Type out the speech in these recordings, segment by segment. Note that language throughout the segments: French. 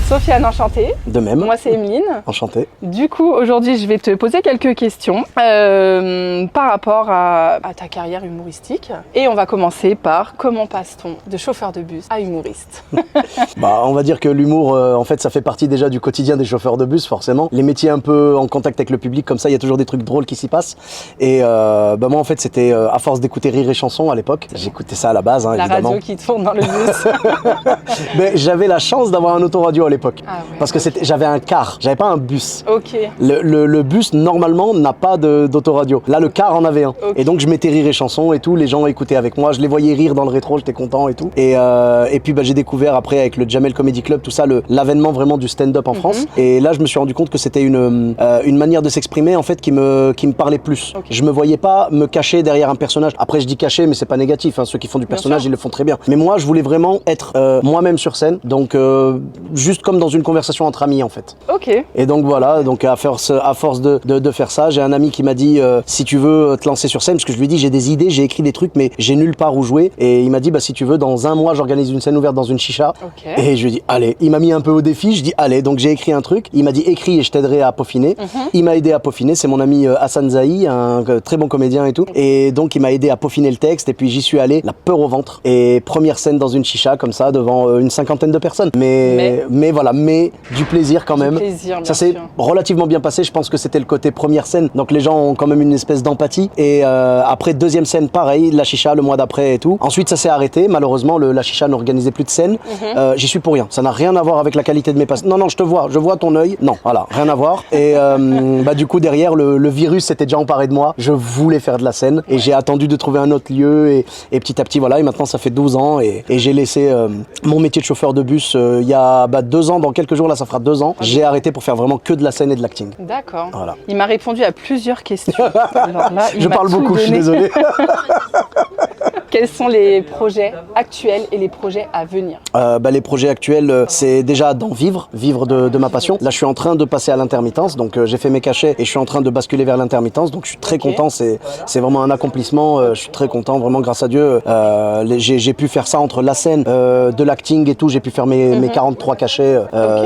Sofiane, enchantée. De même. Moi, c'est Emeline. Enchanté. Du coup, aujourd'hui, je vais te poser quelques questions par rapport à ta carrière humoristique. Et on va commencer par comment passe-t-on de chauffeur de bus à humoriste? On va dire que l'humour, en fait, ça fait partie déjà du quotidien des chauffeurs de bus, forcément. Les métiers un peu en contact avec le public, comme ça, il y a toujours des trucs drôles qui s'y passent. Et moi, en fait, c'était à force d'écouter Rire et Chanson à l'époque. J'écoutais ça à la base, La évidemment. radio qui tourne dans le bus. Mais j'avais la chance d'avoir un autoradio à l'époque. Ah ouais. Parce que j'avais un car, j'avais pas un bus. Ok. Le bus, normalement, n'a pas d'autoradio. Là, le car en avait un. Ok. Et donc, je mettais Rire et Chanson et tout. Les gens écoutaient avec moi. Je les voyais rire dans le rétro, j'étais content et tout. Et puis, j'ai découvert après, avec le Jamel Comedy Club, tout ça, l'avènement vraiment du stand-up en France. Et là, je me suis rendu compte que c'était une manière de s'exprimer, en fait, qui me parlait plus. Okay. Je me voyais pas me cacher derrière un personnage. Après, je dis cacher, mais c'est pas négatif. Ceux qui font du personnage, ils le font très bien. Mais moi, je voulais vraiment être moi-même sur scène. Donc, juste comme dans une conversation entre amis, en fait. Ok. Et donc voilà, donc à force de faire ça, j'ai un ami qui m'a dit si tu veux te lancer sur scène, parce que je lui ai dit j'ai des idées, j'ai écrit des trucs, mais j'ai nulle part où jouer. Et il m'a dit si tu veux, dans un mois, j'organise une scène ouverte dans une chicha. Okay. Et je lui ai dit allez. Il m'a mis un peu au défi, je dis allez. Donc j'ai écrit un truc. Il m'a dit écris et je t'aiderai à peaufiner. Il m'a aidé à peaufiner. C'est mon ami Hassan Zahi, un très bon comédien et tout. Et donc il m'a aidé à peaufiner le texte. Et puis j'y suis allé, la peur au ventre. Et première scène dans une chicha comme ça devant une cinquantaine de personnes. Mais voilà, mais du plaisir quand même. Plaisir, ça s'est relativement bien passé. Je pense que c'était le côté première scène. Donc les gens ont quand même une espèce d'empathie. Et après deuxième scène, pareil, la chicha le mois d'après et tout. Ensuite ça s'est arrêté. Malheureusement, la chicha n'organisait plus de scène. J'y suis pour rien. Ça n'a rien à voir avec la qualité de mes passes. Non, je te vois. Je vois ton œil. Non, voilà, rien à voir. Et du coup derrière, le virus s'était déjà emparé de moi. Je voulais faire de la scène. Et j'ai attendu de trouver un autre lieu. Et petit à petit, voilà. Et maintenant ça fait 12 ans. Et j'ai laissé mon métier de chauffeur de bus il y a 2 ans. Dans quelques jours, là, ça fera 2 ans. J'ai arrêté pour faire vraiment que de la scène et de l'acting. D'accord. Voilà. Il m'a répondu à plusieurs questions. Alors là, je parle beaucoup, je suis désolé. Quels sont les projets actuels et les projets à venir? Les projets actuels, c'est déjà d'en vivre de ma passion. Là, je suis en train de passer à l'intermittence, donc j'ai fait mes cachets et je suis en train de basculer vers l'intermittence. Donc, je suis très content. C'est vraiment un accomplissement. Je suis très content, vraiment grâce à Dieu. J'ai pu faire ça entre la scène, de l'acting et tout. J'ai pu faire mes 43 cachets,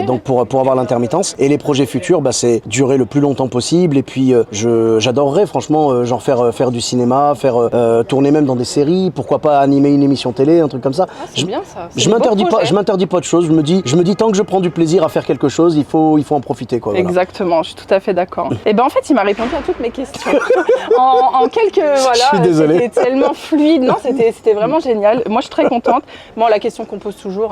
donc pour avoir l'intermittence. Et les projets futurs, c'est durer le plus longtemps possible. Et puis, j'adorerais franchement, genre faire du cinéma, tourner même dans des séries. Pourquoi pas animer une émission télé, un truc comme ça. C'est bien ça. Je m'interdis pas de choses. Je me dis tant que je prends du plaisir à faire quelque chose, il faut en profiter, quoi. Voilà. Exactement, je suis tout à fait d'accord. Et en fait, il m'a répondu à toutes mes questions. en quelques, voilà. Je suis désolé. C'était tellement fluide. Non, c'était vraiment génial. Moi, je suis très contente. Bon, la question qu'on pose toujours, hein,